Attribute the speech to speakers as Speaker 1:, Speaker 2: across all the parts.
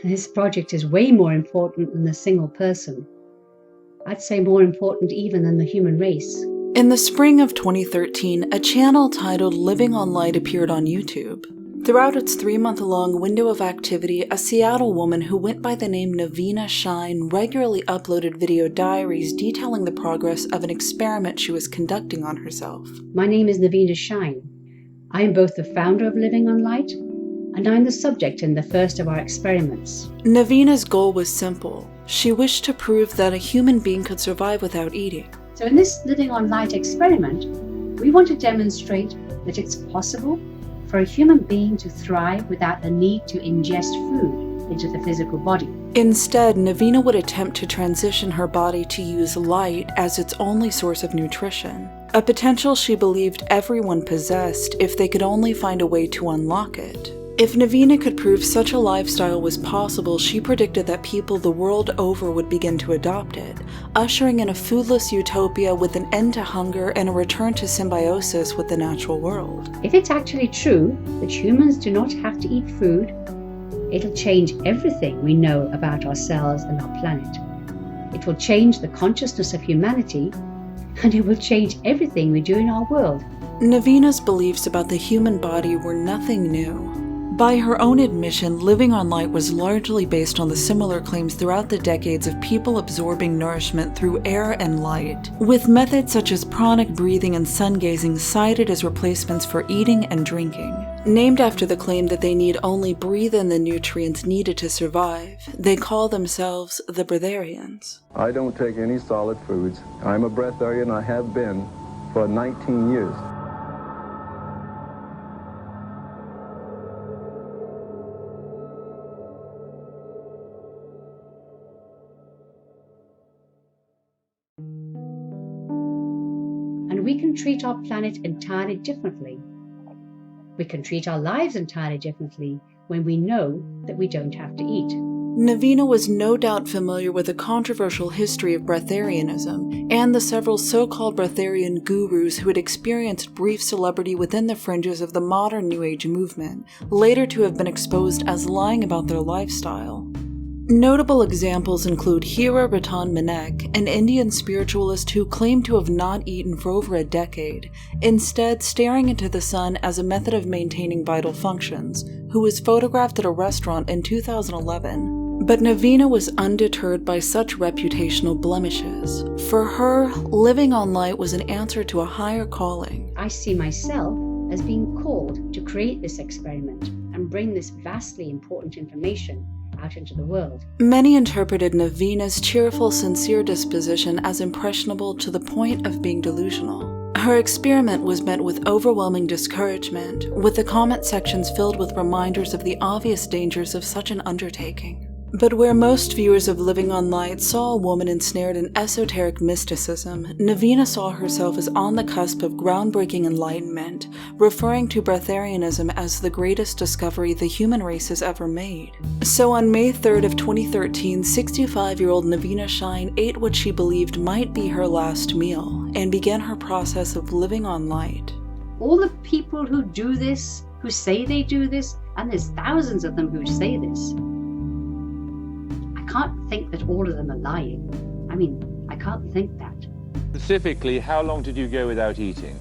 Speaker 1: This project is way more important than a single person. I'd say more important even than the human race.
Speaker 2: In the spring of 2013, a channel titled Living on Light appeared on YouTube. Throughout its 3-month-long window of activity, a Seattle woman who went by the name Naveena Shine regularly uploaded video diaries detailing the progress of an experiment she was conducting on herself.
Speaker 1: My name is Naveena Shine. I am both the founder of Living on Light, and I'm the subject in the first of our experiments.
Speaker 2: Naveena's goal was simple. She wished to prove that a human being could survive without eating.
Speaker 1: So in this Living on Light experiment, we want to demonstrate that it's possible for a human being to thrive without the need to ingest food into the physical body.
Speaker 2: Instead, Naveena would attempt to transition her body to use light as its only source of nutrition, a potential she believed everyone possessed if they could only find a way to unlock it. If Naveena could prove such a lifestyle was possible, she predicted that people the world over would begin to adopt it, ushering in a foodless utopia with an end to hunger and a return to symbiosis with the natural world.
Speaker 1: If it's actually true that humans do not have to eat food, it'll change everything we know about ourselves and our planet. It will change the consciousness of humanity, and it will change everything we do in our world.
Speaker 2: Naveena's beliefs about the human body were nothing new. By her own admission, Living on Light was largely based on the similar claims throughout the decades of people absorbing nourishment through air and light, with methods such as pranic breathing and sun gazing cited as replacements for eating and drinking. Named after the claim that they need only breathe in the nutrients needed to survive, they call themselves the Breatharians.
Speaker 3: I don't take any solid foods. I'm a breatharian. I have been for 19 years.
Speaker 1: And we can treat our planet entirely differently. We can treat our lives entirely differently when we know that we don't have to eat.
Speaker 2: Naveena was no doubt familiar with the controversial history of breatharianism and the several so-called breatharian gurus who had experienced brief celebrity within the fringes of the modern New Age movement, later to have been exposed as lying about their lifestyle. Notable examples include Hira Ratan Manek, an Indian spiritualist who claimed to have not eaten for over a decade, instead staring into the sun as a method of maintaining vital functions, who was photographed at a restaurant in 2011. But Naveena was undeterred by such reputational blemishes. For her, Living on Light was an answer to a higher calling.
Speaker 1: I see myself as being called to create this experiment and bring this vastly important information out into the world.
Speaker 2: Many interpreted Naveena's cheerful, sincere disposition as impressionable to the point of being delusional. Her experiment was met with overwhelming discouragement, with the comment sections filled with reminders of the obvious dangers of such an undertaking. But where most viewers of Living on Light saw a woman ensnared in esoteric mysticism, Naveena saw herself as on the cusp of groundbreaking enlightenment, referring to breatharianism as the greatest discovery the human race has ever made. So on May 3rd of 2013, 65-year-old Naveena Shine ate what she believed might be her last meal, and began her process of living on light.
Speaker 1: All the people who do this, who say they do this, and there's thousands of them who say this, I can't think that all of them are lying. I mean, I can't think that.
Speaker 4: Specifically, how long did you go without eating?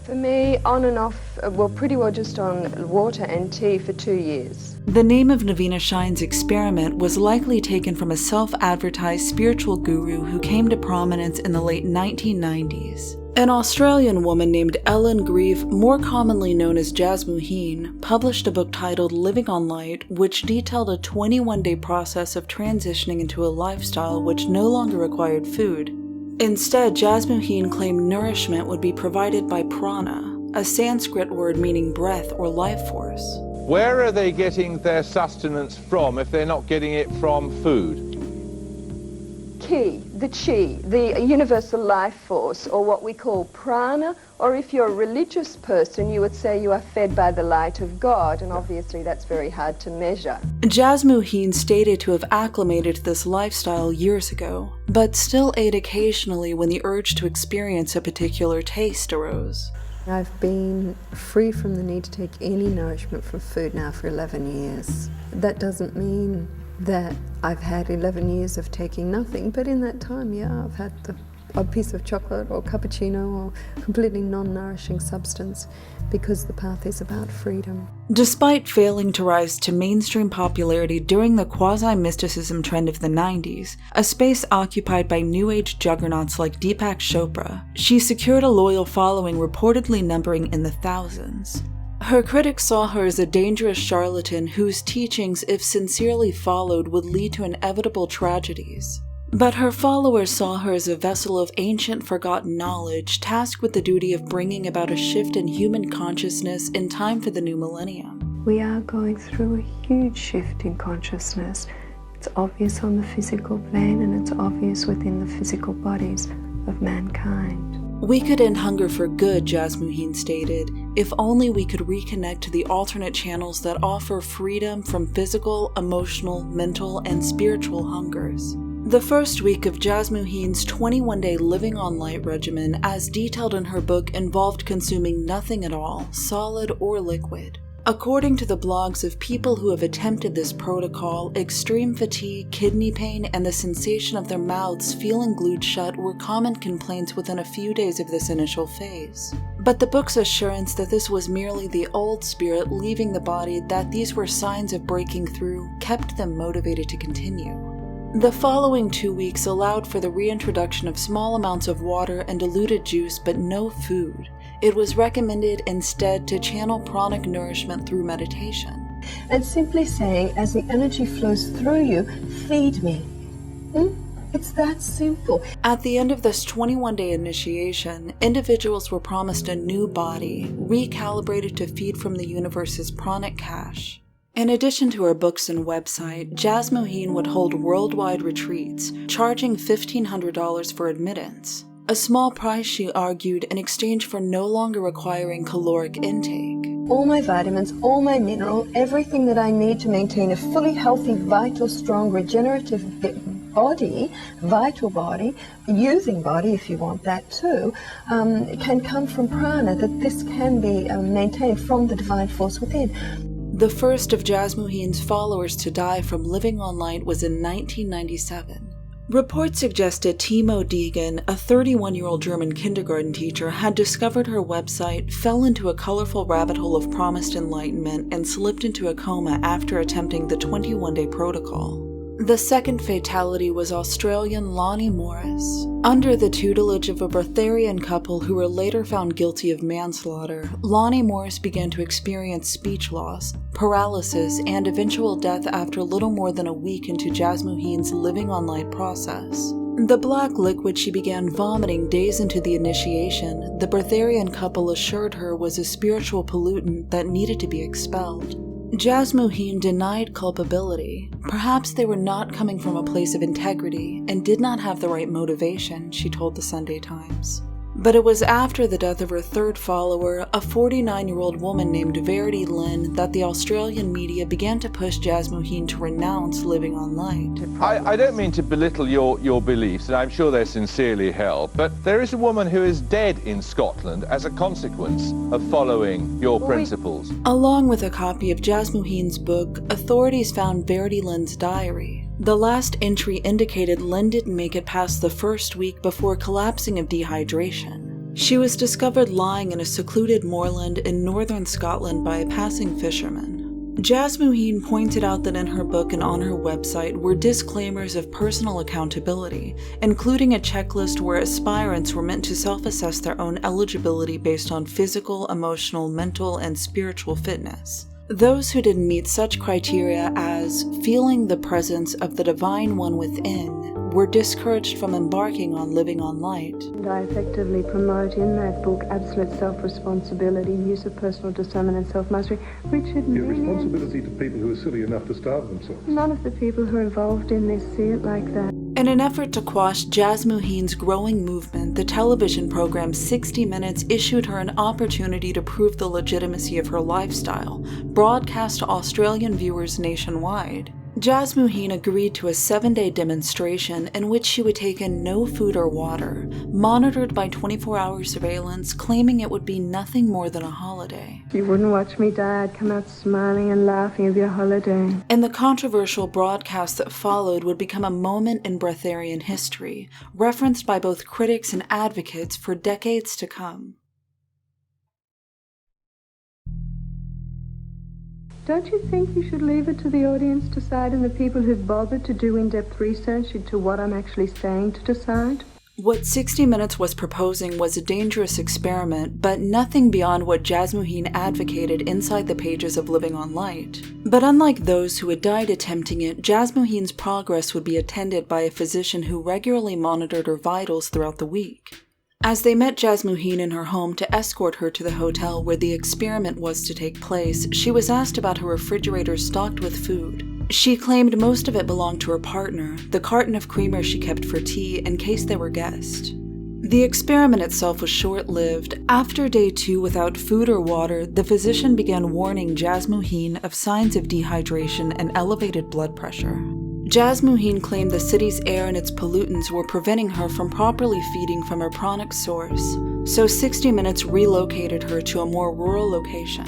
Speaker 5: For me, on and off, well, pretty well just on water and tea for 2 years.
Speaker 2: The name of Naveena Shine's experiment was likely taken from a self-advertised spiritual guru who came to prominence in the late 1990s. An Australian woman named Ellen Grieve, more commonly known as Jasmuheen, published a book titled Living on Light, which detailed a 21-day process of transitioning into a lifestyle which no longer required food. Instead, Jasmuheen claimed nourishment would be provided by prana, a Sanskrit word meaning breath or life force.
Speaker 4: Where are they getting their sustenance from if they're not getting it from food?
Speaker 5: Ki, the chi, the universal life force, or what we call prana, or if you're a religious person, you would say you are fed by the light of God, and obviously that's very hard to measure.
Speaker 2: Jasmuheen stated to have acclimated to this lifestyle years ago, but still ate occasionally when the urge to experience a particular taste arose.
Speaker 5: I've been free from the need to take any nourishment from food now for 11 years. That doesn't mean that I've had 11 years of taking nothing, but in that time, yeah, I've had a piece of chocolate or cappuccino or completely non-nourishing substance, because the path is about freedom.
Speaker 2: Despite failing to rise to mainstream popularity during the quasi-mysticism trend of the 90s, a space occupied by New Age juggernauts like Deepak Chopra, she secured a loyal following reportedly numbering in the thousands. Her critics saw her as a dangerous charlatan whose teachings, if sincerely followed, would lead to inevitable tragedies. But her followers saw her as a vessel of ancient forgotten knowledge, tasked with the duty of bringing about a shift in human consciousness in time for the new millennium.
Speaker 5: We are going through a huge shift in consciousness. It's obvious on the physical plane, and it's obvious within the physical bodies of mankind.
Speaker 2: We could end hunger for good, Jasmuheen stated, if only we could reconnect to the alternate channels that offer freedom from physical, emotional, mental, and spiritual hungers. The first week of Jasmuheen's 21-day living on light regimen, as detailed in her book, involved consuming nothing at all, solid or liquid. According to the blogs of people who have attempted this protocol, extreme fatigue, kidney pain, and the sensation of their mouths feeling glued shut were common complaints within a few days of this initial phase. But the book's assurance that this was merely the old spirit leaving the body, that these were signs of breaking through, kept them motivated to continue. The following 2 weeks allowed for the reintroduction of small amounts of water and diluted juice, but no food. It was recommended instead to channel pranic nourishment through meditation.
Speaker 5: And simply saying, as the energy flows through you, feed me. It's that simple.
Speaker 2: At the end of this 21-day initiation, individuals were promised a new body, recalibrated to feed from the universe's pranic cache. In addition to her books and website, Jasmuheen would hold worldwide retreats, charging $1,500 for admittance. A small price, she argued, in exchange for no longer requiring caloric intake.
Speaker 5: All my vitamins, all my mineral, everything that I need to maintain a fully healthy, vital, strong, regenerative body, vital body, using body if you want that too, can come from prana, that this can be maintained from the divine force within.
Speaker 2: The first of Jasmuheen's followers to die from living on light was in 1997. Reports suggested Timo Degen, a 31-year-old German kindergarten teacher, had discovered her website, fell into a colorful rabbit hole of promised enlightenment, and slipped into a coma after attempting the 21-day protocol. The second fatality was Australian Lonnie Morris. Under the tutelage of a breatharian couple who were later found guilty of manslaughter, Lonnie Morris began to experience speech loss, paralysis, and eventual death after little more than a week into Jasmuheen's living on light process. The black liquid she began vomiting days into the initiation, the breatharian couple assured her was a spiritual pollutant that needed to be expelled. Jasmuheen denied culpability. Perhaps they were not coming from a place of integrity and did not have the right motivation, she told the Sunday Times. But it was after the death of her third follower, a 49-year-old woman named Verity Lynn, that the Australian media began to push Jasmuheen to renounce living on light.
Speaker 4: I don't mean to belittle your beliefs, and I'm sure they're sincerely held, but there is a woman who is dead in Scotland as a consequence of following your principles.
Speaker 2: Along with a copy of Jasmuheen's book, authorities found Verity Lynn's diary. The last entry indicated Lynn didn't make it past the first week before collapsing of dehydration. She was discovered lying in a secluded moorland in northern Scotland by a passing fisherman. Jasmuheen pointed out that in her book and on her website were disclaimers of personal accountability, including a checklist where aspirants were meant to self-assess their own eligibility based on physical, emotional, mental, and spiritual fitness. Those who didn't meet such criteria as feeling the presence of the Divine One within were discouraged from embarking on living on light.
Speaker 5: And I effectively promote in that book absolute self-responsibility, use of personal discernment and self-mastery. Richard,
Speaker 6: Give responsibility to people who are silly enough to starve themselves.
Speaker 5: None of the people who are involved in this see it like that.
Speaker 2: In an effort to quash Jasmuheen's growing movement, the television program 60 Minutes issued her an opportunity to prove the legitimacy of her lifestyle, broadcast to Australian viewers nationwide. Jasmuheen agreed to a 7-day demonstration in which she would take in no food or water, monitored by 24-hour surveillance, claiming it would be nothing more than a holiday.
Speaker 5: If you wouldn't watch me die, I'd come out smiling and laughing of your holiday.
Speaker 2: And the controversial broadcast that followed would become a moment in breatharian history, referenced by both critics and advocates for decades to come.
Speaker 5: Don't you think you should leave it to the audience to decide and the people who've bothered to do in-depth research into what I'm actually saying to decide?
Speaker 2: What 60 Minutes was proposing was a dangerous experiment, but nothing beyond what Jasmuheen advocated inside the pages of Living on Light. But unlike those who had died attempting it, Jasmuheen's progress would be attended by a physician who regularly monitored her vitals throughout the week. As they met Jasmuheen in her home to escort her to the hotel where the experiment was to take place, she was asked about her refrigerator stocked with food. She claimed most of it belonged to her partner, the carton of creamer she kept for tea in case there were guests. The experiment itself was short-lived. After day 2 without food or water, the physician began warning Jasmuheen of signs of dehydration and elevated blood pressure. Jasmuheen claimed the city's air and its pollutants were preventing her from properly feeding from her pranic source, so 60 Minutes relocated her to a more rural location.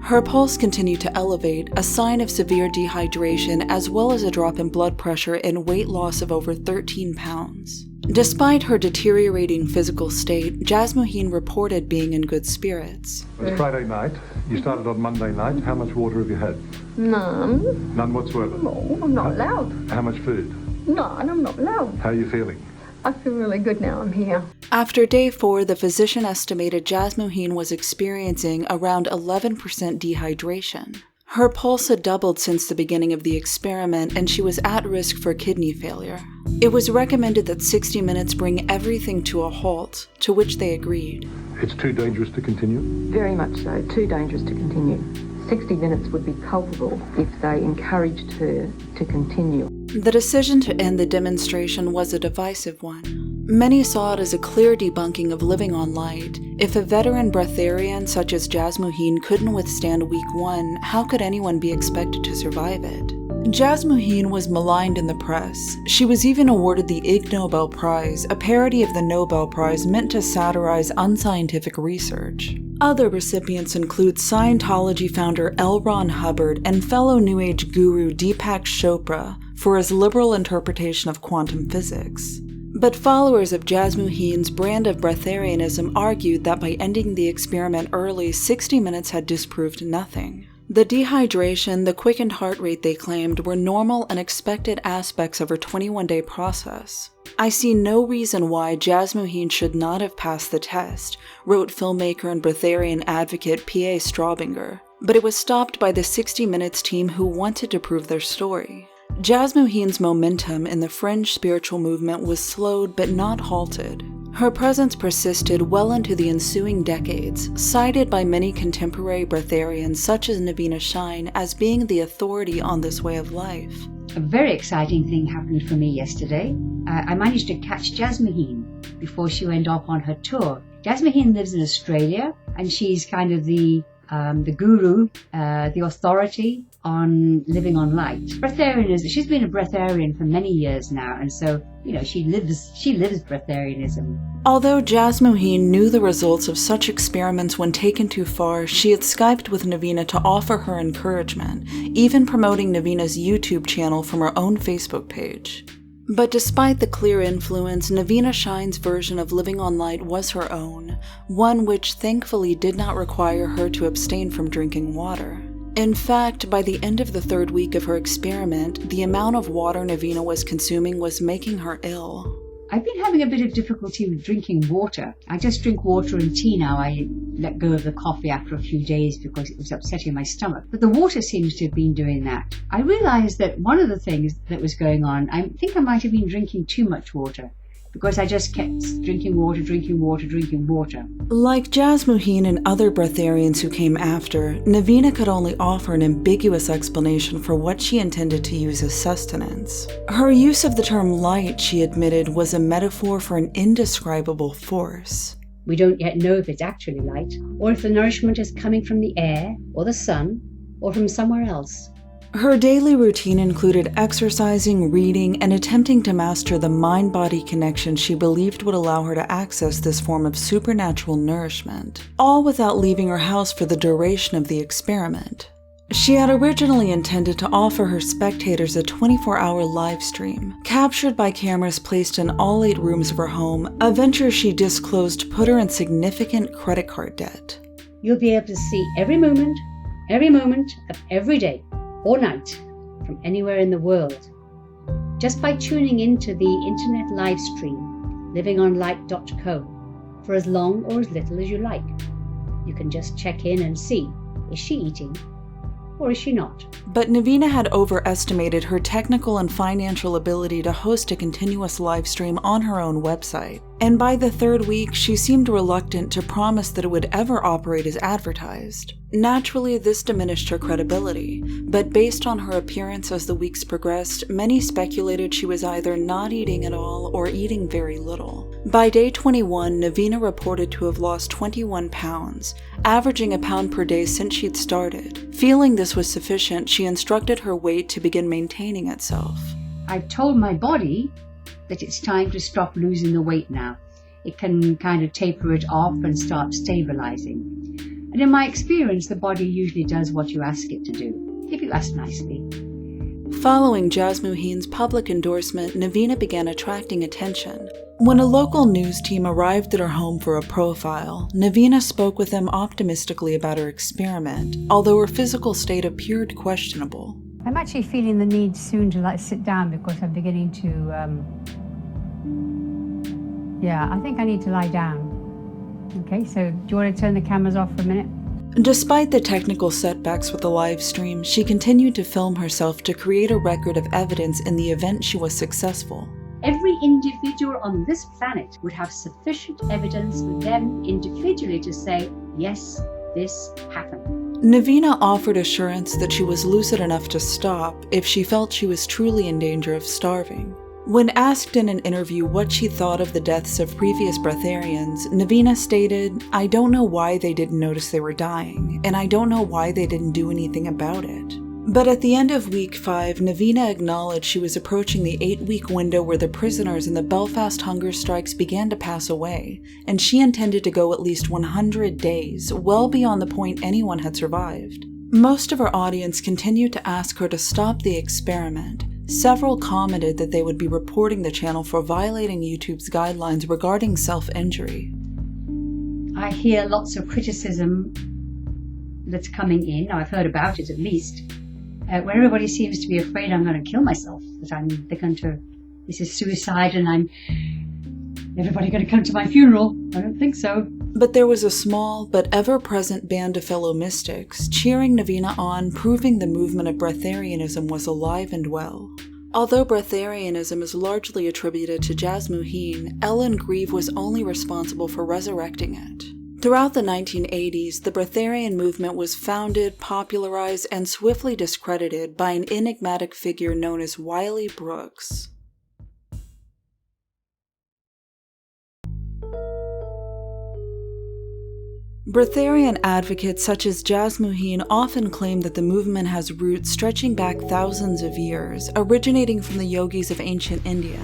Speaker 2: Her pulse continued to elevate, a sign of severe dehydration as well as a drop in blood pressure and weight loss of over 13 pounds. Despite her deteriorating physical state, Jasmuheen reported being in good spirits.
Speaker 6: It's Friday night. You started on Monday night. How much water have you had?
Speaker 5: None.
Speaker 6: None whatsoever?
Speaker 5: No, I'm not allowed.
Speaker 6: How much food?
Speaker 5: None, I'm not allowed.
Speaker 6: How are you feeling?
Speaker 5: I feel really good now I'm here.
Speaker 2: After day 4, the physician estimated Jasmuheen was experiencing around 11% dehydration. Her pulse had doubled since the beginning of the experiment, and she was at risk for kidney failure. It was recommended that 60 Minutes bring everything to a halt, to which they agreed.
Speaker 6: It's too dangerous to continue?
Speaker 7: Very much so, too dangerous to continue. 60 Minutes would be culpable if they encouraged her to continue.
Speaker 2: The decision to end the demonstration was a divisive one. Many saw it as a clear debunking of Living on Light. If a veteran breatharian such as Jasmuheen couldn't withstand week 1, how could anyone be expected to survive it? Jasmuheen was maligned in the press. She was even awarded the Ig Nobel Prize, a parody of the Nobel Prize meant to satirize unscientific research. Other recipients include Scientology founder L. Ron Hubbard and fellow New Age guru Deepak Chopra for his liberal interpretation of quantum physics. But followers of Jasmuheen's brand of breatharianism argued that by ending the experiment early, 60 Minutes had disproved nothing. The dehydration, the quickened heart rate they claimed were normal and expected aspects of her 21-day process. I see no reason why Jasmuheen should not have passed the test, wrote filmmaker and breatharian advocate P.A. Straubinger, but it was stopped by the 60 Minutes team who wanted to prove their story. Jasmuheen's momentum in the fringe spiritual movement was slowed but not halted. Her presence persisted well into the ensuing decades, cited by many contemporary breatharians such as Naveena Shine as being the authority on this way of life.
Speaker 1: A very exciting thing happened for me yesterday. I managed to catch Jasmuheen before she went off on her tour. Jasmuheen lives in Australia, and she's kind of the guru, the authority on Living on Light. Breatharianism, she's been a breatharian for many years now, and so, she lives breatharianism.
Speaker 2: Although Jasmuheen knew the results of such experiments when taken too far, she had Skyped with Naveena to offer her encouragement, even promoting Naveena's YouTube channel from her own Facebook page. But despite the clear influence, Naveena Shine's version of Living on Light was her own, one which thankfully did not require her to abstain from drinking water. In fact, by the end of the 3rd week of her experiment, the amount of water Naveena was consuming was making her ill.
Speaker 1: I've been having a bit of difficulty with drinking water. I just drink water and tea now. I let go of the coffee after a few days because it was upsetting my stomach. But the water seems to have been doing that. I realized that one of the things that was going on, I think I might have been drinking too much water, because I just kept drinking water.
Speaker 2: Like Jasmuheen and other breatharians who came after, Naveena could only offer an ambiguous explanation for what she intended to use as sustenance. Her use of the term light, she admitted, was a metaphor for an indescribable force.
Speaker 1: We don't yet know if it's actually light, or if the nourishment is coming from the air, or the sun, or from somewhere else.
Speaker 2: Her daily routine included exercising, reading, and attempting to master the mind-body connection she believed would allow her to access this form of supernatural nourishment, all without leaving her house for the duration of the experiment. She had originally intended to offer her spectators a 24-hour live stream, captured by cameras placed in all 8 rooms of her home, a venture she disclosed put her in significant credit card debt.
Speaker 1: You'll be able to see every moment of every day or night from anywhere in the world, just by tuning into the internet live stream, livingonlight.co, for as long or as little as you like. You can just check in and see, is she eating or is she not?
Speaker 2: But Naveena had overestimated her technical and financial ability to host a continuous live stream on her own website, and by the 3rd week, she seemed reluctant to promise that it would ever operate as advertised. Naturally, this diminished her credibility, but based on her appearance as the weeks progressed, many speculated she was either not eating at all or eating very little. By day 21, Naveena reported to have lost 21 pounds, averaging a pound per day since she'd started. Feeling this was sufficient, she instructed her weight to begin maintaining itself.
Speaker 1: I've told my body that it's time to stop losing the weight now. It can kind of taper it off and start stabilizing. And in my experience, the body usually does what you ask it to do, if you ask nicely.
Speaker 2: Following Jasmuheen's public endorsement, Naveena began attracting attention. When a local news team arrived at her home for a profile, Naveena spoke with them optimistically about her experiment, although her physical state appeared questionable.
Speaker 8: I'm actually feeling the need soon to sit down because I'm beginning to, I think I need to lie down. Okay, so do you want to turn the cameras off for a minute?
Speaker 2: Despite the technical setbacks with the live stream, she continued to film herself to create a record of evidence in the event she was successful.
Speaker 1: Every individual on this planet would have sufficient evidence for them individually to say, yes, this happened.
Speaker 2: Naveena offered assurance that she was lucid enough to stop if she felt she was truly in danger of starving. When asked in an interview what she thought of the deaths of previous breatharians, Naveena stated, "I don't know why they didn't notice they were dying, and I don't know why they didn't do anything about it." But at the end of week 5, Naveena acknowledged she was approaching the 8-week window where the prisoners in the Belfast hunger strikes began to pass away, and she intended to go at least 100 days, well beyond the point anyone had survived. Most of her audience continued to ask her to stop the experiment. Several commented that they would be reporting the channel for violating YouTube's guidelines regarding self-injury.
Speaker 1: I hear lots of criticism that's coming in, I've heard about it at least, where everybody seems to be afraid I'm going to kill myself, this is suicide and everybody going to come to my funeral. I don't think so.
Speaker 2: But there was a small but ever-present band of fellow mystics cheering Naveena on, proving the movement of breatharianism was alive and well. Although breatharianism is largely attributed to Jasmuheen, Ellen Grieve was only responsible for resurrecting it. Throughout the 1980s, the breatharian movement was founded, popularized, and swiftly discredited by an enigmatic figure known as Wiley Brooks. Breatharian advocates such as Jasmuheen often claim that the movement has roots stretching back thousands of years, originating from the yogis of ancient India.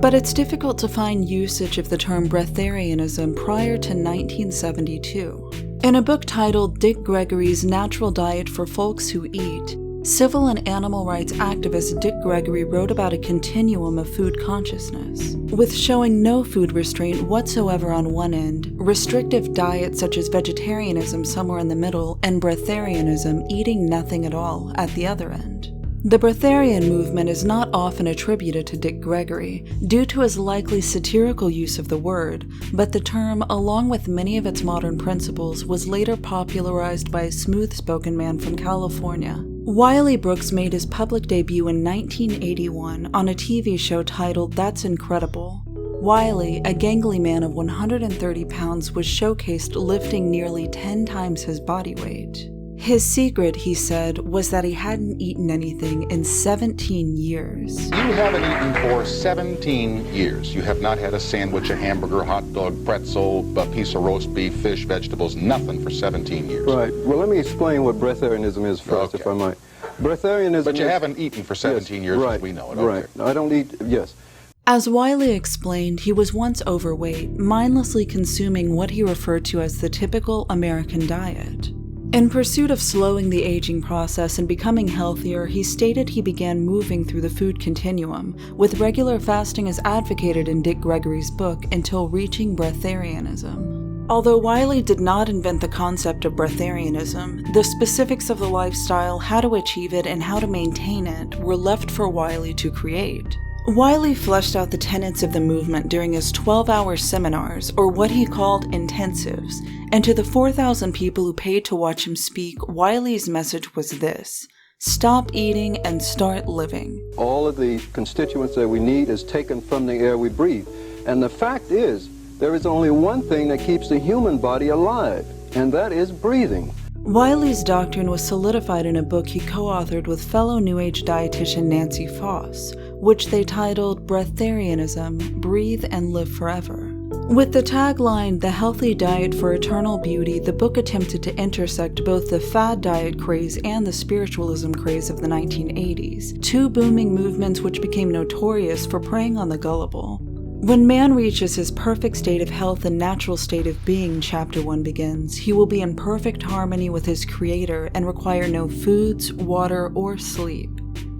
Speaker 2: But it's difficult to find usage of the term breatharianism prior to 1972. In a book titled Dick Gregory's Natural Diet for Folks Who Eat, civil and animal rights activist Dick Gregory wrote about a continuum of food consciousness, with showing no food restraint whatsoever on one end, restrictive diets such as vegetarianism somewhere in the middle, and breatharianism, eating nothing at all, at the other end. The breatharian movement is not often attributed to Dick Gregory, due to his likely satirical use of the word, but the term, along with many of its modern principles, was later popularized by a smooth-spoken man from California. Wiley Brooks made his public debut in 1981 on a TV show titled That's Incredible. Wiley, a gangly man of 130 pounds, was showcased lifting nearly 10 times his body weight. His secret, he said, was that he hadn't eaten anything in 17 years.
Speaker 9: You haven't eaten for 17 years. You have not had a sandwich, a hamburger, hot dog, pretzel, a piece of roast beef, fish, vegetables, nothing for 17 years.
Speaker 3: Right. Well, let me explain what breatharianism is first, if I might. Breatharianism.
Speaker 9: But you haven't eaten for 17 years as we know it.
Speaker 3: Right. I don't eat, yes.
Speaker 2: As Wiley explained, he was once overweight, mindlessly consuming what he referred to as the typical American diet. In pursuit of slowing the aging process and becoming healthier, he stated he began moving through the food continuum, with regular fasting as advocated in Dick Gregory's book, until reaching breatharianism. Although Wiley did not invent the concept of breatharianism, the specifics of the lifestyle, how to achieve it, and how to maintain it were left for Wiley to create. Wiley fleshed out the tenets of the movement during his 12-hour seminars, or what he called intensives, and to the 4,000 people who paid to watch him speak, Wiley's message was this: stop eating and start living.
Speaker 3: All of the constituents that we need is taken from the air we breathe. And the fact is, there is only one thing that keeps the human body alive, and that is breathing.
Speaker 2: Wiley's doctrine was solidified in a book he co-authored with fellow New Age dietitian Nancy Foss, which they titled Breatharianism, Breathe and Live Forever. With the tagline, The Healthy Diet for Eternal Beauty, the book attempted to intersect both the fad diet craze and the spiritualism craze of the 1980s, two booming movements which became notorious for preying on the gullible. When man reaches his perfect state of health and natural state of being, Chapter 1 begins, he will be in perfect harmony with his Creator and require no foods, water, or sleep.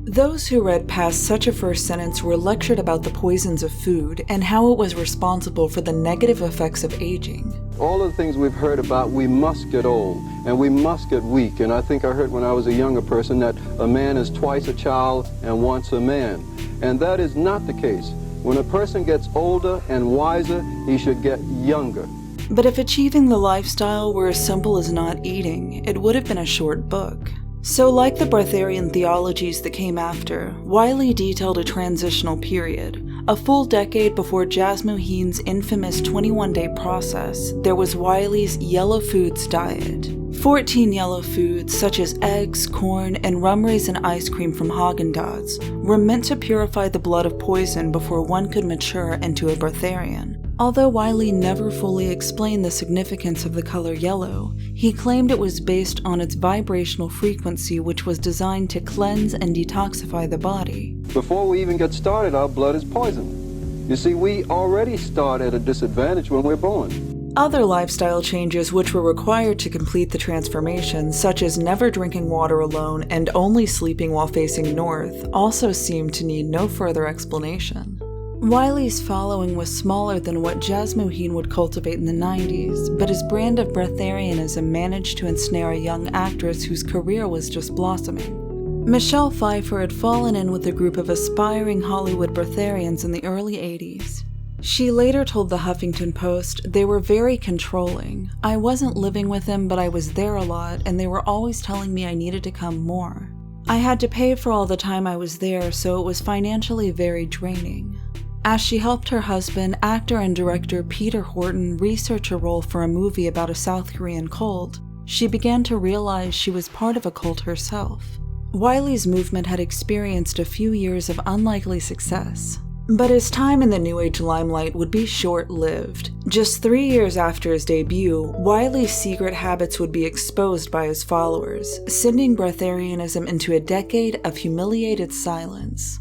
Speaker 2: Those who read past such a first sentence were lectured about the poisons of food and how it was responsible for the negative effects of aging.
Speaker 3: All of the things we've heard about, we must get old and we must get weak. And I think I heard when I was a younger person that a man is twice a child and once a man. And that is not the case. When a person gets older and wiser, he should get younger.
Speaker 2: But if achieving the lifestyle were as simple as not eating, it would have been a short book. So like the breatharian theologies that came after, Wiley detailed a transitional period. A full decade before Jasmuheen's infamous 21-day process, there was Wiley's yellow foods diet. 14 yellow foods, such as eggs, corn, and rum raisin ice cream from Haagen-Dazs, were meant to purify the blood of poison before one could mature into a breatharian. Although Wiley never fully explained the significance of the color yellow, he claimed it was based on its vibrational frequency, which was designed to cleanse and detoxify the body.
Speaker 3: Before we even get started, our blood is poisoned. You see, we already start at a disadvantage when we're born.
Speaker 2: Other lifestyle changes which were required to complete the transformation, such as never drinking water alone and only sleeping while facing north, also seemed to need no further explanation. Wiley's following was smaller than what Jasmuheen would cultivate in the 90s, but his brand of breatharianism managed to ensnare a young actress whose career was just blossoming. Michelle Pfeiffer had fallen in with a group of aspiring Hollywood breatharians in the early 80s. She later told the Huffington Post, "They were very controlling. I wasn't living with them, but I was there a lot, and they were always telling me I needed to come more. I had to pay for all the time I was there, so it was financially very draining." As she helped her husband, actor and director Peter Horton, research a role for a movie about a South Korean cult, she began to realize she was part of a cult herself. Wiley's movement had experienced a few years of unlikely success. But his time in the New Age limelight would be short-lived. Just 3 years after his debut, Wiley's secret habits would be exposed by his followers, sending breatharianism into a decade of humiliated silence.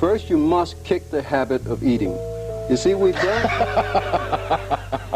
Speaker 3: First, you must kick the habit of eating. You see, we've done.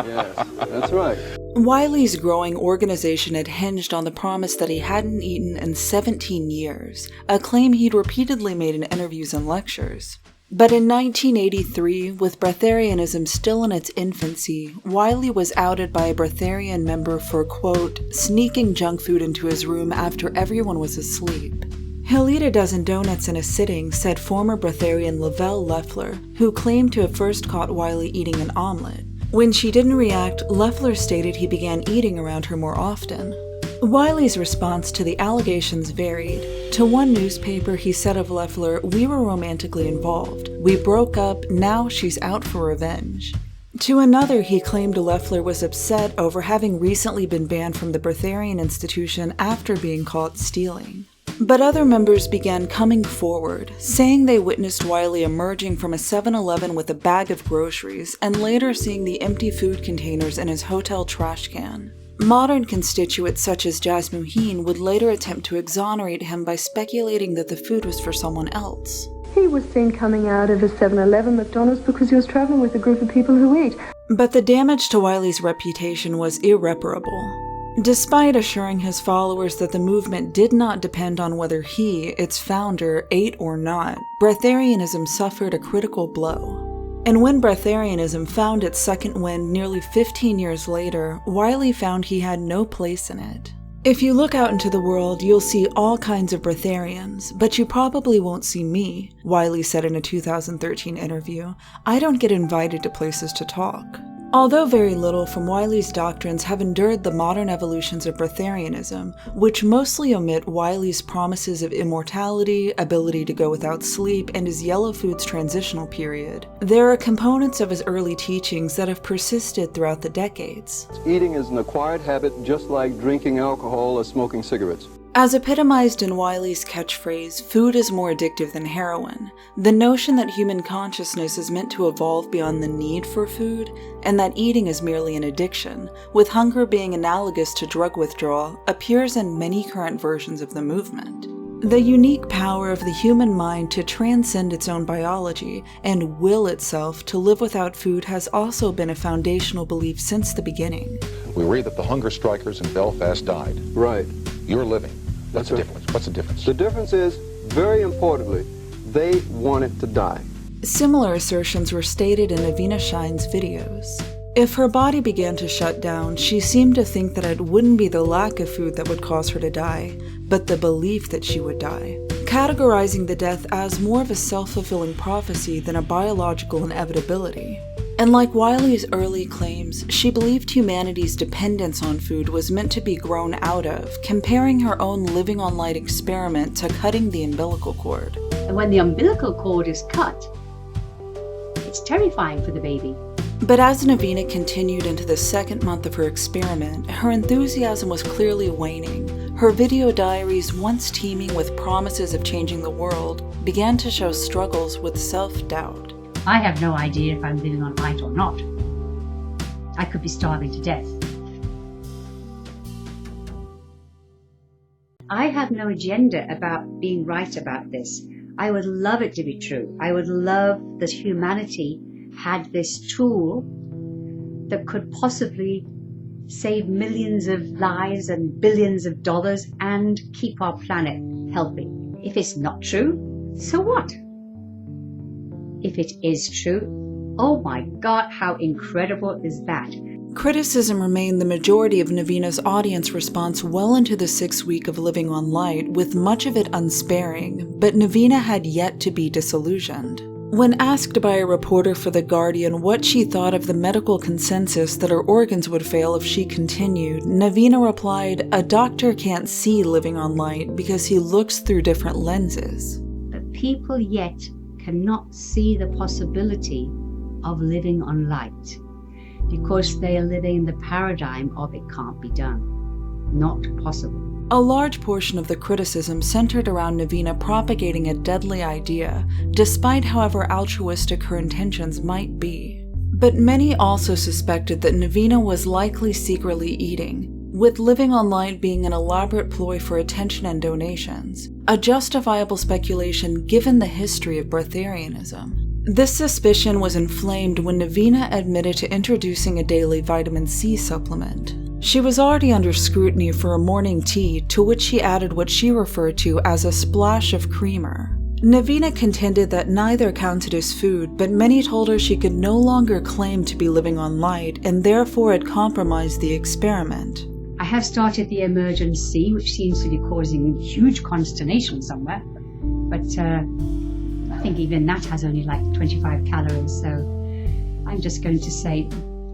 Speaker 3: Yes, that's right.
Speaker 2: Wiley's growing organization had hinged on the promise that he hadn't eaten in 17 years, a claim he'd repeatedly made in interviews and lectures. But in 1983, with breatharianism still in its infancy, Wiley was outed by a breatharian member for, quote, sneaking junk food into his room after everyone was asleep. "He'll eat a dozen donuts in a sitting," said former breatharian Lavelle Leffler, who claimed to have first caught Wiley eating an omelet. When she didn't react, Leffler stated he began eating around her more often. Wiley's response to the allegations varied. To one newspaper, he said of Leffler, "We were romantically involved. We broke up, now she's out for revenge." To another, he claimed Leffler was upset over having recently been banned from the Breatharian Institution after being caught stealing. But other members began coming forward, saying they witnessed Wiley emerging from a 7-Eleven with a bag of groceries and later seeing the empty food containers in his hotel trash can. Modern constituents such as Jasmuheen would later attempt to exonerate him by speculating that the food was for someone else.
Speaker 5: He was seen coming out of a 7-Eleven McDonald's because he was travelling with a group of people who eat.
Speaker 2: But the damage to Wiley's reputation was irreparable. Despite assuring his followers that the movement did not depend on whether he, its founder, ate or not, breatharianism suffered a critical blow. And when breatharianism found its second wind nearly 15 years later, Wiley found he had no place in it. If you look out into the world, you'll see all kinds of breatharians, but you probably won't see me, Wiley said in a 2013 interview. I don't get invited to places to talk. Although very little from Wiley's doctrines have endured the modern evolutions of breatharianism, which mostly omit Wiley's promises of immortality, ability to go without sleep, and his yellow foods transitional period, there are components of his early teachings that have persisted throughout the decades.
Speaker 3: Eating is an acquired habit just like drinking alcohol or smoking cigarettes.
Speaker 2: As epitomized in Wiley's catchphrase, food is more addictive than heroin, the notion that human consciousness is meant to evolve beyond the need for food, and that eating is merely an addiction, with hunger being analogous to drug withdrawal, appears in many current versions of the movement. The unique power of the human mind to transcend its own biology and will itself to live without food has also been a foundational belief since the beginning.
Speaker 9: We read that the hunger strikers in Belfast died.
Speaker 3: Right.
Speaker 9: You're living. What's the
Speaker 3: That's right.
Speaker 9: difference? What's the difference?
Speaker 3: The difference is, very importantly, they wanted to die.
Speaker 2: Similar assertions were stated in Naveena Shine's videos. If her body began to shut down, she seemed to think that it wouldn't be the lack of food that would cause her to die, but the belief that she would die, categorizing the death as more of a self-fulfilling prophecy than a biological inevitability. And like Wiley's early claims, she believed humanity's dependence on food was meant to be grown out of, comparing her own living on light experiment to cutting the umbilical cord.
Speaker 1: And when the umbilical cord is cut, it's terrifying for the baby.
Speaker 2: But as Naveena continued into the second month of her experiment, her enthusiasm was clearly waning. Her video diaries, once teeming with promises of changing the world, began to show struggles with self-doubt.
Speaker 1: I have no idea if I'm living on light or not. I could be starving to death. I have no agenda about being right about this. I would love it to be true. I would love that humanity had this tool that could possibly save millions of lives and billions of dollars and keep our planet healthy. If it's not true, so what? If it is true, oh my God, how incredible is that?
Speaker 2: Criticism remained the majority of Naveena's audience response well into the 6th week of living on light, with much of it unsparing, but Naveena had yet to be disillusioned. When asked by a reporter for The Guardian what she thought of the medical consensus that her organs would fail if she continued, Naveena replied, "A doctor can't see living on light because he looks through different lenses."
Speaker 1: But people yet cannot see the possibility of living on light because they are living in the paradigm of it can't be done. Not possible.
Speaker 2: A large portion of the criticism centered around Naveena propagating a deadly idea, despite however altruistic her intentions might be. But many also suspected that Naveena was likely secretly eating, with living on light being an elaborate ploy for attention and donations, a justifiable speculation given the history of breatharianism. This suspicion was inflamed when Naveena admitted to introducing a daily vitamin C supplement. She was already under scrutiny for a morning tea, to which she added what she referred to as a splash of creamer. Naveena contended that neither counted as food, but many told her she could no longer claim to be living on light, and therefore had compromised the experiment.
Speaker 1: I have started the emergency, which seems to be causing huge consternation somewhere, but I think even that has only like 25 calories, so I'm just going to say,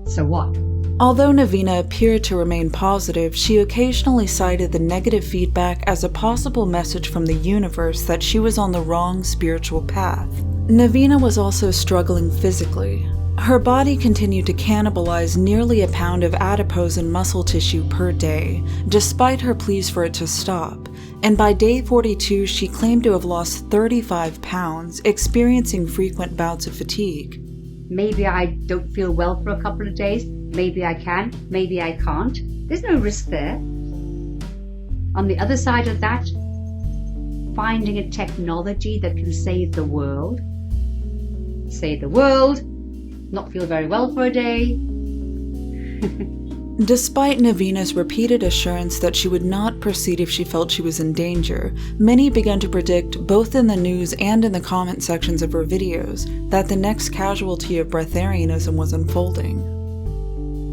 Speaker 1: so what?
Speaker 2: Although Naveena appeared to remain positive, she occasionally cited the negative feedback as a possible message from the universe that she was on the wrong spiritual path. Naveena was also struggling physically. Her body continued to cannibalize nearly a pound of adipose and muscle tissue per day, despite her pleas for it to stop, and by day 42 she claimed to have lost 35 pounds, experiencing frequent bouts of fatigue.
Speaker 1: Maybe I don't feel well for a couple of days, maybe I can, maybe I can't. There's no risk there. On the other side of that, finding a technology that can save the world, not feel very well for a day.
Speaker 2: Despite Naveena's repeated assurance that she would not proceed if she felt she was in danger, many began to predict, both in the news and in the comment sections of her videos, that the next casualty of breatharianism was unfolding.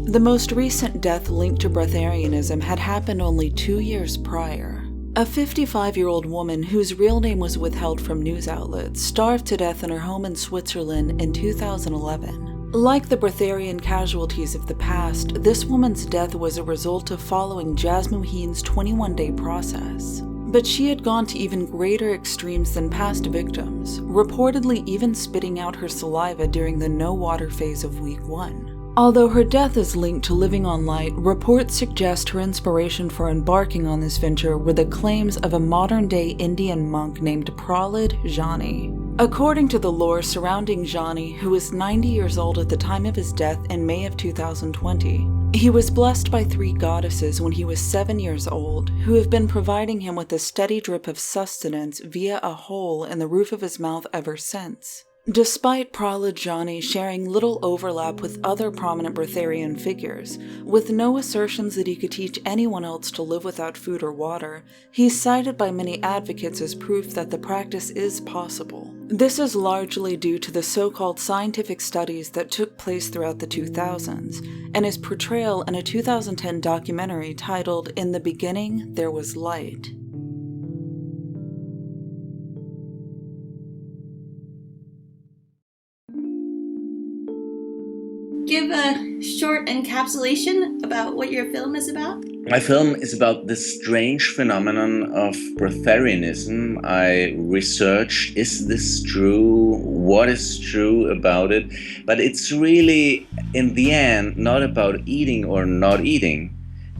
Speaker 2: The most recent death linked to breatharianism had happened only 2 years prior. A 55-year-old woman whose real name was withheld from news outlets starved to death in her home in Switzerland in 2011. Like the breatharian casualties of the past, this woman's death was a result of following Jasmuheen's 21-day process. But she had gone to even greater extremes than past victims, reportedly even spitting out her saliva during the no-water phase of week 1. Although her death is linked to living on light, reports suggest her inspiration for embarking on this venture were the claims of a modern-day Indian monk named Prahlad Jani. According to the lore surrounding Jani, who was 90 years old at the time of his death in May of 2020, he was blessed by 3 goddesses when he was 7 years old, who have been providing him with a steady drip of sustenance via a hole in the roof of his mouth ever since. Despite Prahlad Jani sharing little overlap with other prominent breatharian figures, with no assertions that he could teach anyone else to live without food or water, he's cited by many advocates as proof that the practice is possible. This is largely due to the so-called scientific studies that took place throughout the 2000s, and his portrayal in a 2010 documentary titled "In the Beginning, There Was Light."
Speaker 10: Give a short encapsulation about what your film is about?
Speaker 11: My film is about the strange phenomenon of breatharianism. I researched, is this true? What is true about it? But it's really, in the end, not about eating or not eating.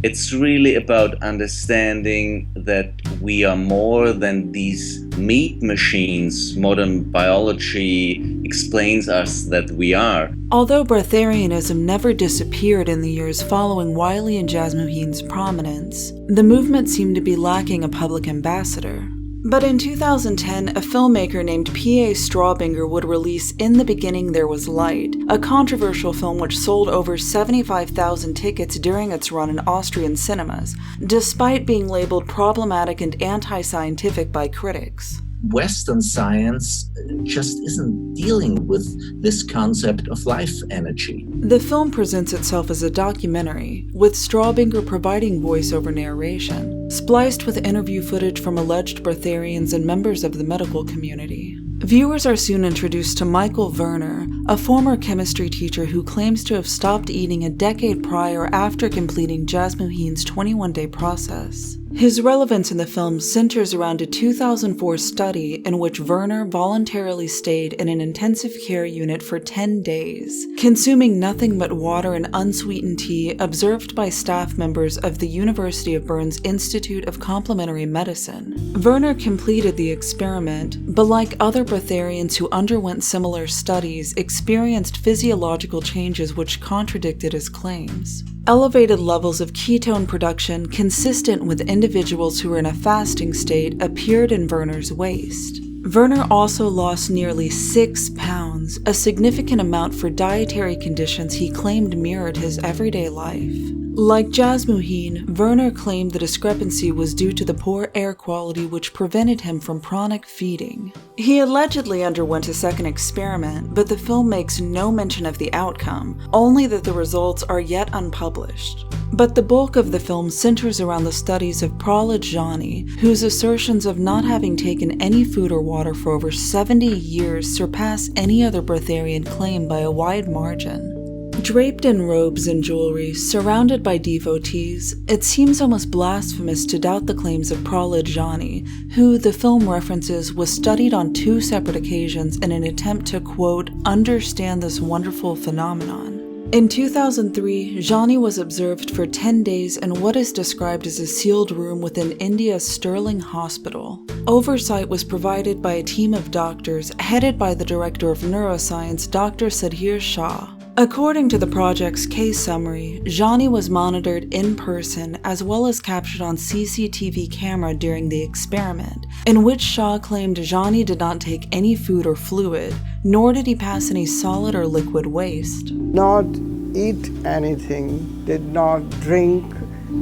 Speaker 11: It's really about understanding that we are more than these meat machines modern biology explains us that we are.
Speaker 2: Although breatharianism never disappeared in the years following Wiley and Jasmuheen's prominence, the movement seemed to be lacking a public ambassador. But in 2010, a filmmaker named P.A. Strawbinger would release In the Beginning There Was Light, a controversial film which sold over 75,000 tickets during its run in Austrian cinemas, despite being labeled problematic and anti-scientific by critics.
Speaker 12: Western science just isn't dealing with this concept of life energy.
Speaker 2: The film presents itself as a documentary, with Strawbinger providing voiceover narration, spliced with interview footage from alleged breatharians and members of the medical community. Viewers are soon introduced to Michael Werner, a former chemistry teacher who claims to have stopped eating a decade prior after completing Jasmuheen's 21-day process. His relevance in the film centers around a 2004 study in which Werner voluntarily stayed in an intensive care unit for 10 days, consuming nothing but water and unsweetened tea observed by staff members of the University of Bern's Institute of Complementary Medicine. Werner completed the experiment, but like other breatharians who underwent similar studies, experienced physiological changes which contradicted his claims. Elevated levels of ketone production consistent with individuals who were in a fasting state appeared in Werner's waist. Werner also lost nearly 6 pounds, a significant amount for dietary conditions he claimed mirrored his everyday life. Like Jasmuheen, Werner claimed the discrepancy was due to the poor air quality which prevented him from chronic feeding. He allegedly underwent a second experiment, but the film makes no mention of the outcome, only that the results are yet unpublished. But the bulk of the film centers around the studies of Prahlad Jani, whose assertions of not having taken any food or water for over 70 years surpass any other breatharian claim by a wide margin. Draped in robes and jewelry, surrounded by devotees, it seems almost blasphemous to doubt the claims of Prahlad Jani, who, the film references, was studied on 2 separate occasions in an attempt to, quote, understand this wonderful phenomenon. In 2003, Jani was observed for 10 days in what is described as a sealed room within India's Sterling Hospital. Oversight was provided by a team of doctors headed by the Director of Neuroscience, Dr. Sudhir Shah. According to the project's case summary, Jani was monitored in person as well as captured on CCTV camera during the experiment, in which Shah claimed Jani did not take any food or fluid, nor did he pass any solid or liquid waste.
Speaker 13: Not eat anything, did not drink,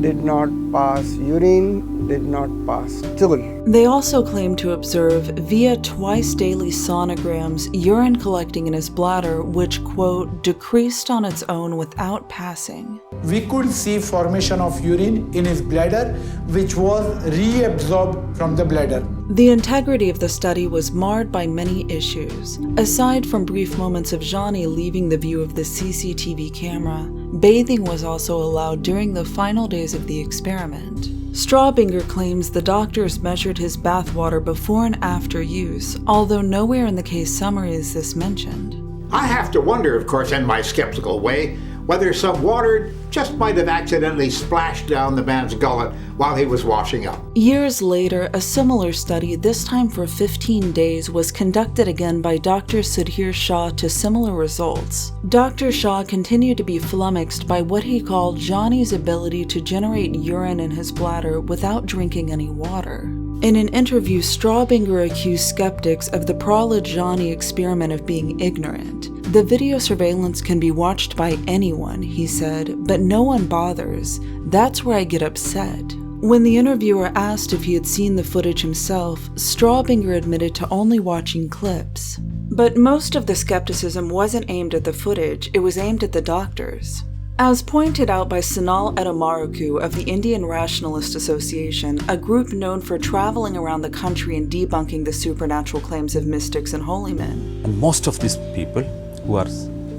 Speaker 13: did not pass urine, did not pass stool.
Speaker 2: They also claimed to observe via twice daily sonograms urine collecting in his bladder, which, quote, decreased on its own without passing.
Speaker 14: We could see formation of urine in his bladder, which was reabsorbed from the bladder.
Speaker 2: The integrity of the study was marred by many issues. Aside from brief moments of Jani leaving the view of the CCTV camera, bathing was also allowed during the final days of the experiment. Strawbinger claims the doctors measured his bathwater before and after use, although nowhere in the case summary is this mentioned.
Speaker 15: I have to wonder, of course, in my skeptical way, whether some water just might have accidentally splashed down the man's gullet while he was washing up.
Speaker 2: Years later, a similar study, this time for 15 days, was conducted again by Dr. Sudhir Shah to similar results. Dr. Shah continued to be flummoxed by what he called Jani's ability to generate urine in his bladder without drinking any water. In an interview, Strawbinger accused skeptics of the Prahlad Jani experiment of being ignorant. The video surveillance can be watched by anyone, he said, but no one bothers. That's where I get upset. When the interviewer asked if he had seen the footage himself, Strawbinger admitted to only watching clips. But most of the skepticism wasn't aimed at the footage, it was aimed at the doctors. As pointed out by Sanal Edamaruku of the Indian Rationalist Association, a group known for traveling around the country and debunking the supernatural claims of mystics and holy men.
Speaker 16: And most of these people who are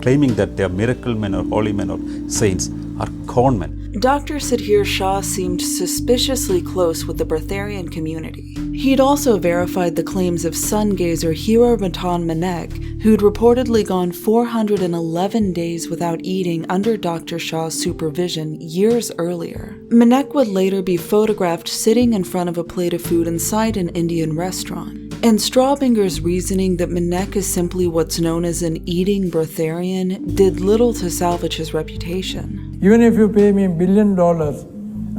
Speaker 16: claiming that they are miracle men or holy men or saints are con men.
Speaker 2: Dr. Sudhir Shah seemed suspiciously close with the breatharian community. He'd also verified the claims of sun gazer Hero Matan Manek, who'd reportedly gone 411 days without eating under Dr. Shah's supervision years earlier. Manek would later be photographed sitting in front of a plate of food inside an Indian restaurant. And Strawbinger's reasoning that Manek is simply what's known as an eating breatharian did little to salvage his reputation.
Speaker 17: Even if you pay me $1 billion,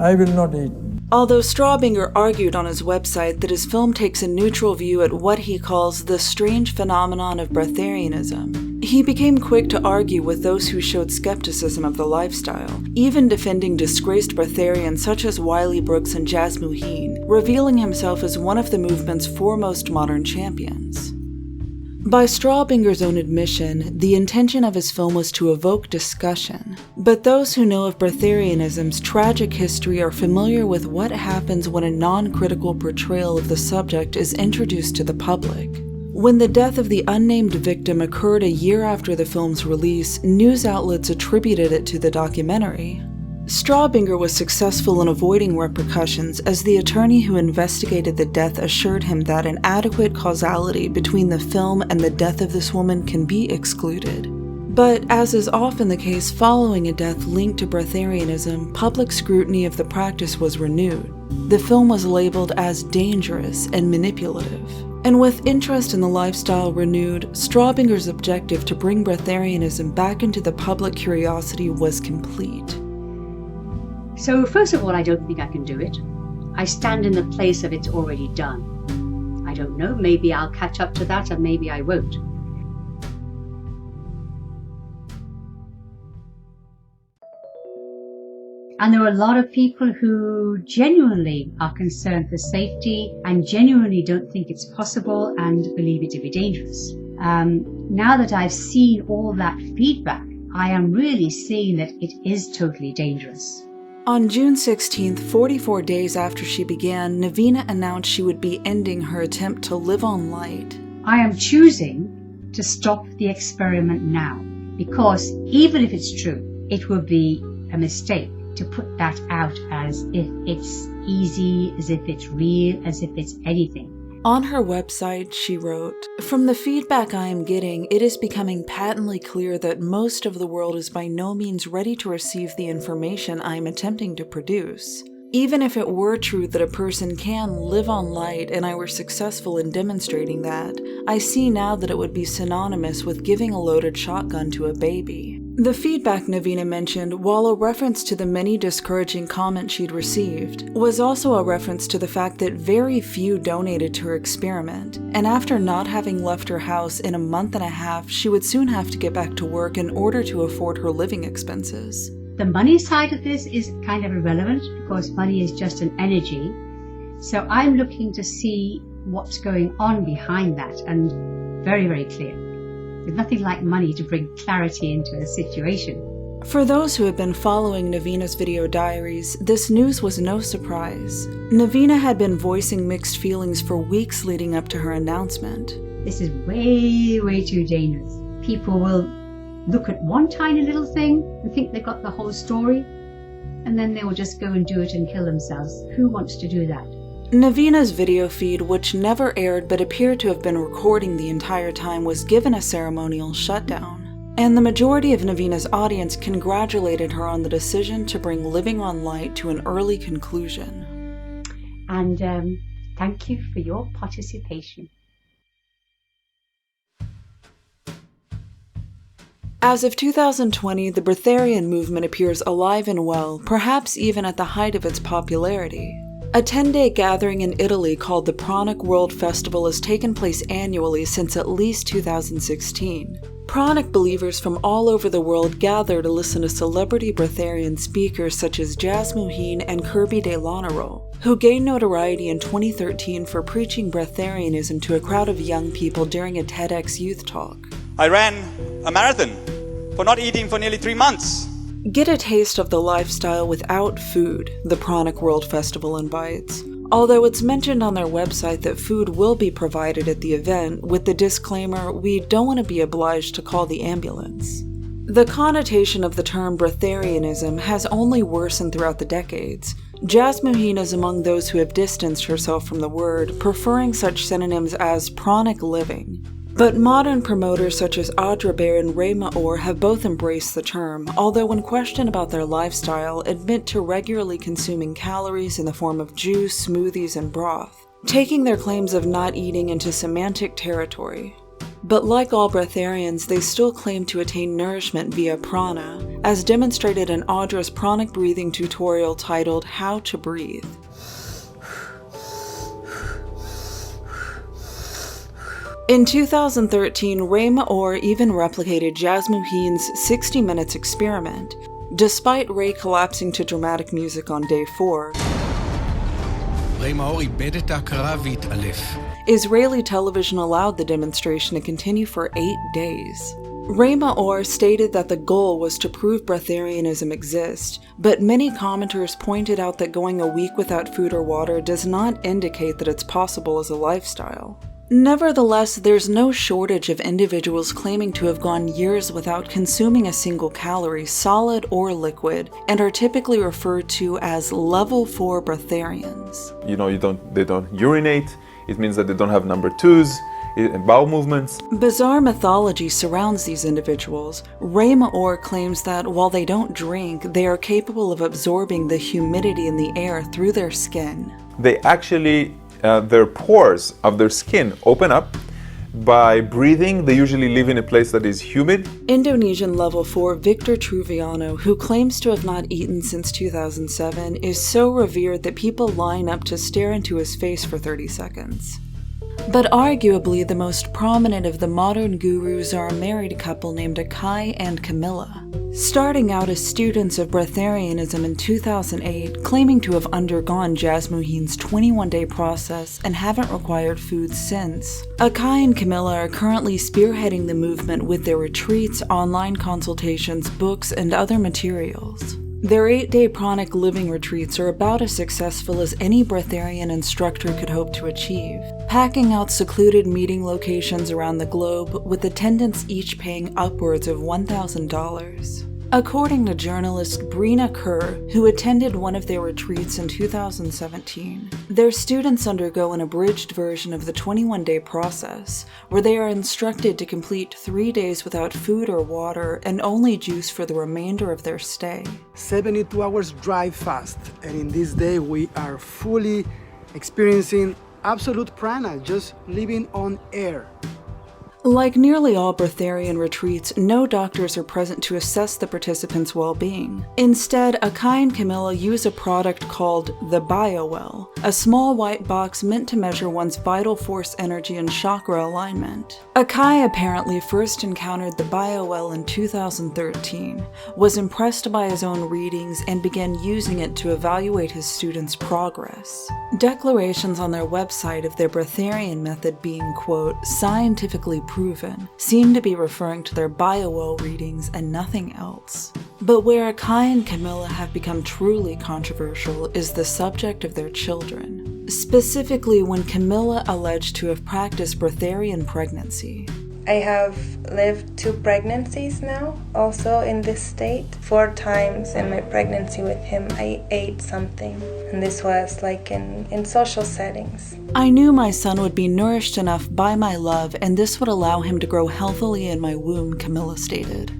Speaker 17: I will not eat.
Speaker 2: Although Strawbinger argued on his website that his film takes a neutral view at what he calls the strange phenomenon of breatharianism, he became quick to argue with those who showed skepticism of the lifestyle, even defending disgraced breatharians such as Wiley Brooks and Jaz Muheen, revealing himself as one of the movement's foremost modern champions. By Strawbinger's own admission, the intention of his film was to evoke discussion, but those who know of breatharianism's tragic history are familiar with what happens when a non-critical portrayal of the subject is introduced to the public. When the death of the unnamed victim occurred a year after the film's release, news outlets attributed it to the documentary. Strawbinger was successful in avoiding repercussions as the attorney who investigated the death assured him that an adequate causality between the film and the death of this woman can be excluded. But as is often the case following a death linked to breatharianism, public scrutiny of the practice was renewed. The film was labeled as dangerous and manipulative. And with interest in the lifestyle renewed, Strawbinger's objective to bring breatharianism back into the public curiosity was complete.
Speaker 1: So first of all, I don't think I can do it. I stand in the place of it's already done. I don't know, maybe I'll catch up to that and maybe I won't. And there are a lot of people who genuinely are concerned for safety and genuinely don't think it's possible and believe it to be dangerous. Now that I've seen all that feedback, I am really seeing that it is totally dangerous.
Speaker 2: On June 16th, 44 days after she began, Naveena announced she would be ending her attempt to live on light.
Speaker 1: I am choosing to stop the experiment now because even if it's true, it would be a mistake to put that out as if it's easy, as if it's real, as if it's anything.
Speaker 2: On her website, she wrote, "From the feedback I am getting, it is becoming patently clear that most of the world is by no means ready to receive the information I am attempting to produce. Even if it were true that a person can live on light and I were successful in demonstrating that, I see now that it would be synonymous with giving a loaded shotgun to a baby." The feedback Naveena mentioned, while a reference to the many discouraging comments she'd received, was also a reference to the fact that very few donated to her experiment, and after not having left her house in a month and a half, she would soon have to get back to work in order to afford her living expenses.
Speaker 1: The money side of this is kind of irrelevant because money is just an energy. So I'm looking to see what's going on behind that, and very, very clear. There's nothing like money to bring clarity into a situation.
Speaker 2: For those who have been following Naveena's video diaries, this news was no surprise. Naveena had been voicing mixed feelings for weeks leading up to her announcement.
Speaker 1: This is way, way too dangerous. People will look at one tiny little thing and think they've got the whole story, and then they will just go and do it and kill themselves. Who wants to do that?
Speaker 2: Naveena's video feed, which never aired but appeared to have been recording the entire time, was given a ceremonial shutdown. And the majority of Naveena's audience congratulated her on the decision to bring Living on Light to an early conclusion.
Speaker 1: And thank you for your participation.
Speaker 2: As of 2020, the breatharian movement appears alive and well, perhaps even at the height of its popularity. A 10-day gathering in Italy called the Pranic World Festival has taken place annually since at least 2016. Pranic believers from all over the world gather to listen to celebrity breatharian speakers such as Jasmuheen and Kirby de Lanaro, who gained notoriety in 2013 for preaching breatharianism to a crowd of young people during a TEDx youth talk.
Speaker 18: I ran a marathon for not eating for nearly 3 months.
Speaker 2: Get a taste of the lifestyle without food, the Pranic World Festival invites. Although it's mentioned on their website that food will be provided at the event, with the disclaimer, we don't want to be obliged to call the ambulance. The connotation of the term breatharianism has only worsened throughout the decades. Jasmuheen is among those who have distanced herself from the word, preferring such synonyms as pranic living. But modern promoters such as Adrabear and Ray Maor have both embraced the term, although when questioned about their lifestyle, admit to regularly consuming calories in the form of juice, smoothies, and broth, taking their claims of not eating into semantic territory. But like all breatharians, they still claim to attain nourishment via prana, as demonstrated in Audra's pranic breathing tutorial titled How to Breathe. In 2013, Ray Maor even replicated Jasmuheen's 60 Minutes experiment, despite Ray collapsing to dramatic music on day 4. Israeli television allowed the demonstration to continue for 8 days. Ray Maor stated that the goal was to prove breatharianism exists, but many commenters pointed out that going a week without food or water does not indicate that it's possible as a lifestyle. Nevertheless, there's no shortage of individuals claiming to have gone years without consuming a single calorie, solid or liquid, and are typically referred to as level 4 breatharians.
Speaker 19: They don't urinate. It means that they don't have number 2s, bowel movements.
Speaker 2: Bizarre mythology surrounds these individuals. Ray Maor claims that while they don't drink, they are capable of absorbing the humidity in the air through their skin.
Speaker 19: They actually their pores of their skin open up by breathing. They usually live in a place that is humid.
Speaker 2: Indonesian level 4 Victor Truviano, who claims to have not eaten since 2007, is so revered that people line up to stare into his face for 30 seconds. But arguably the most prominent of the modern gurus are a married couple named Akai and Camilla. Starting out as students of breatharianism in 2008, claiming to have undergone Jasmuheen's 21-day process and haven't required food since. Akai and Camilla are currently spearheading the movement with their retreats, online consultations, books, and other materials. Their 8-day pranic living retreats are about as successful as any breatharian instructor could hope to achieve, packing out secluded meeting locations around the globe, with attendants each paying upwards of $1,000. According to journalist Brina Kerr, who attended one of their retreats in 2017, their students undergo an abridged version of the 21-day process, where they are instructed to complete 3 days without food or water and only juice for the remainder of their stay.
Speaker 20: 72 hours dry fast, and in this day we are fully experiencing absolute prana, just living on air.
Speaker 2: Like nearly all breatharian retreats, no doctors are present to assess the participants' well-being. Instead, Akai and Camilla use a product called the BioWell, a small white box meant to measure one's vital force energy and chakra alignment. Akai apparently first encountered the BioWell in 2013, was impressed by his own readings, and began using it to evaluate his students' progress. Declarations on their website of their breatharian method being, quote, scientifically proven, seem to be referring to their BioWell readings and nothing else. But where Akai and Camilla have become truly controversial is the subject of their children. Specifically when Camilla alleged to have practiced breatharian pregnancy.
Speaker 21: I have lived 2 pregnancies now, also in this state. 4 times in my pregnancy with him, I ate something. And this was like in social settings.
Speaker 2: I knew my son would be nourished enough by my love, and this would allow him to grow healthily in my womb, Camilla stated.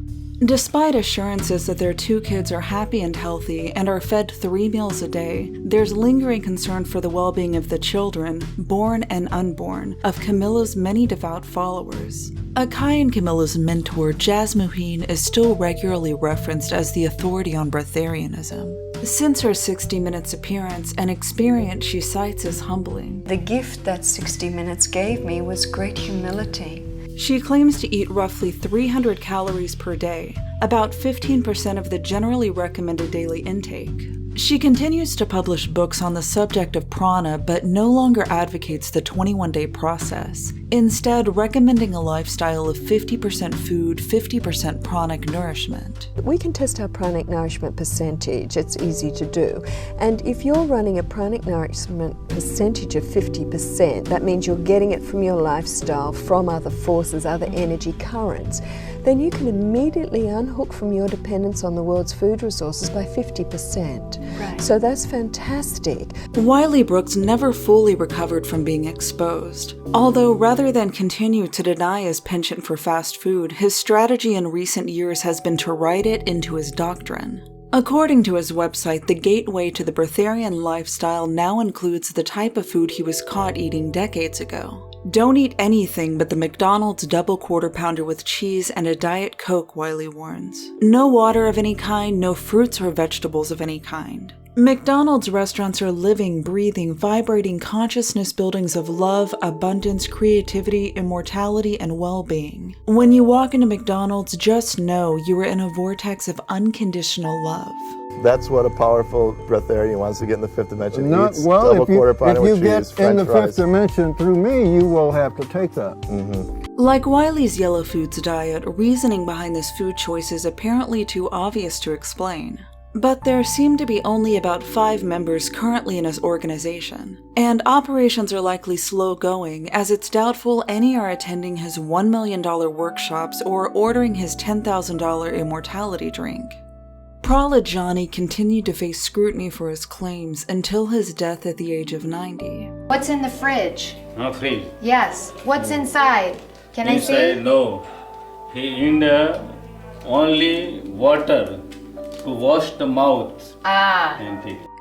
Speaker 2: Despite assurances that their 2 kids are happy and healthy and are fed 3 meals a day, there's lingering concern for the well-being of the children, born and unborn, of Camilla's many devout followers. Akai and Camilla's mentor, Jasmuheen, is still regularly referenced as the authority on breatharianism. Since her 60 Minutes appearance, an experience she cites as humbling.
Speaker 22: The gift that 60 Minutes gave me was great humility.
Speaker 2: She claims to eat roughly 300 calories per day, about 15% of the generally recommended daily intake. She continues to publish books on the subject of prana, but no longer advocates the 21-day process, instead recommending a lifestyle of 50% food, 50% pranic nourishment.
Speaker 5: We can test our pranic nourishment percentage. It's easy to do. And if you're running a pranic nourishment percentage of 50%, that means you're getting it from your lifestyle, from other forces, other energy currents, then you can immediately unhook from your dependence on the world's food resources by 50%. Right. So that's fantastic.
Speaker 2: Wiley Brooks never fully recovered from being exposed. Although rather than continue to deny his penchant for fast food, his strategy in recent years has been to write it into his doctrine. According to his website, the gateway to the breatharian lifestyle now includes the type of food he was caught eating decades ago. Don't eat anything but the McDonald's double quarter pounder with cheese and a Diet Coke, Wiley warns. No water of any kind, no fruits or vegetables of any kind. McDonald's restaurants are living, breathing, vibrating consciousness buildings of love, abundance, creativity, immortality, and well-being. When you walk into McDonald's, just know you are in a vortex of unconditional love.
Speaker 23: That's what a powerful breatharian wants to get in the 5th dimension.
Speaker 3: Not,
Speaker 23: Eats
Speaker 3: well,
Speaker 23: double quarter pounder with
Speaker 3: if you
Speaker 23: cheese,
Speaker 3: get in the
Speaker 23: French
Speaker 3: 5th dimension through me, you will have to take that.
Speaker 2: Like Wiley's Yellow Foods diet, reasoning behind this food choice is apparently too obvious to explain. But there seem to be only about 5 members currently in his organization, and operations are likely slow going, as it's doubtful any are attending his $1 million workshops or ordering his $10,000 immortality drink. Prahlad Jani continued to face scrutiny for his claims until his death at the age of 90.
Speaker 24: What's in the fridge?
Speaker 25: No fridge.
Speaker 24: Yes. What's inside? Can I see?
Speaker 25: Inside, no. In the only water to wash the mouth.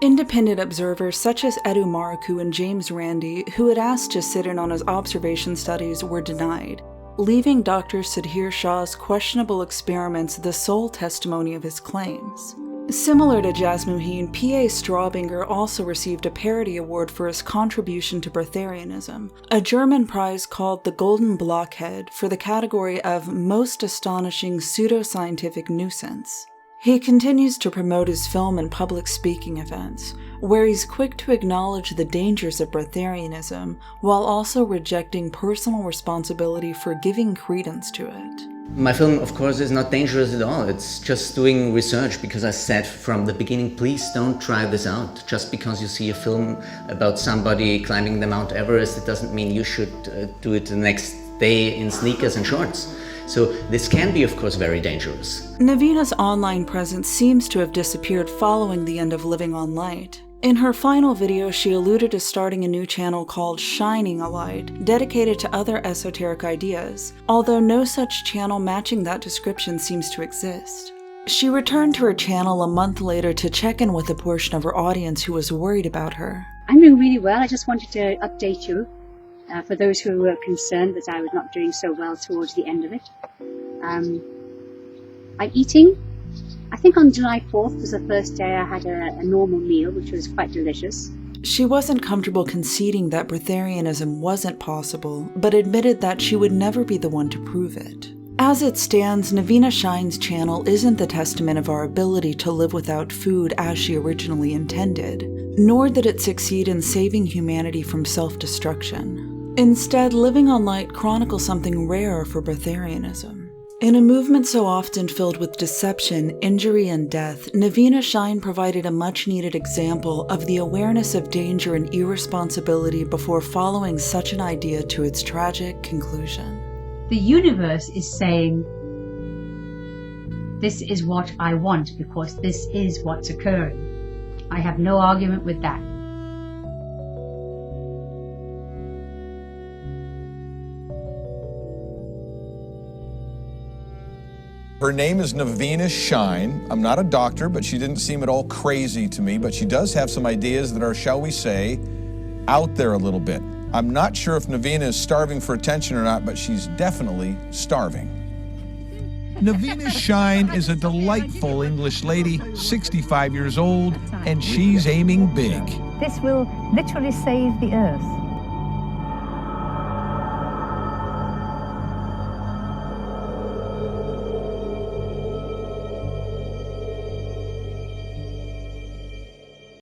Speaker 2: Independent observers such as Edu Maraku and James Randi, who had asked to sit in on his observation studies, were denied, leaving Dr. Sudhir Shah's questionable experiments the sole testimony of his claims. Similar to Jasmuheen, P.A. Straubinger also received a Parody Award for his contribution to breatharianism, a German prize called the Golden Blockhead for the category of Most Astonishing Pseudoscientific Nuisance. He continues to promote his film and public speaking events, where he's quick to acknowledge the dangers of breatharianism, while also rejecting personal responsibility for giving credence to it.
Speaker 26: My film, of course, is not dangerous at all. It's just doing research, because I said from the beginning, please don't try this out. Just because you see a film about somebody climbing the Mount Everest, it doesn't mean you should do it the next day in sneakers and shorts. So this can be, of course, very dangerous.
Speaker 2: Naveena's online presence seems to have disappeared following the end of Living on Light. In her final video, she alluded to starting a new channel called Shining a Light, dedicated to other esoteric ideas, although no such channel matching that description seems to exist. She returned to her channel a month later to check in with a portion of her audience who was worried about her.
Speaker 1: I'm doing really well. I just wanted to update you for those who were concerned that I was not doing so well towards the end of it. I'm eating. I think on July 4th was the first day I had a normal meal, which was quite delicious.
Speaker 2: She wasn't comfortable conceding that breatharianism wasn't possible, but admitted that she would never be the one to prove it. As it stands, Naveena Shine's channel isn't the testament of our ability to live without food as she originally intended, nor did it succeed in saving humanity from self-destruction. Instead, Living on Light chronicles something rare for breatharianism. In a movement so often filled with deception, injury, and death, Naveena Shine provided a much-needed example of the awareness of danger and irresponsibility before following such an idea to its tragic conclusion.
Speaker 1: The universe is saying, this is what I want because this is what's occurring. I have no argument with that.
Speaker 4: Her name is Naveena Shine. I'm not a doctor, but she didn't seem at all crazy to me, but she does have some ideas that are, shall we say, out there a little bit. I'm not sure if Naveena is starving for attention or not, but she's definitely starving. Naveena Shine is a delightful English lady, 65 years old, and she's aiming big.
Speaker 6: This will literally save the earth.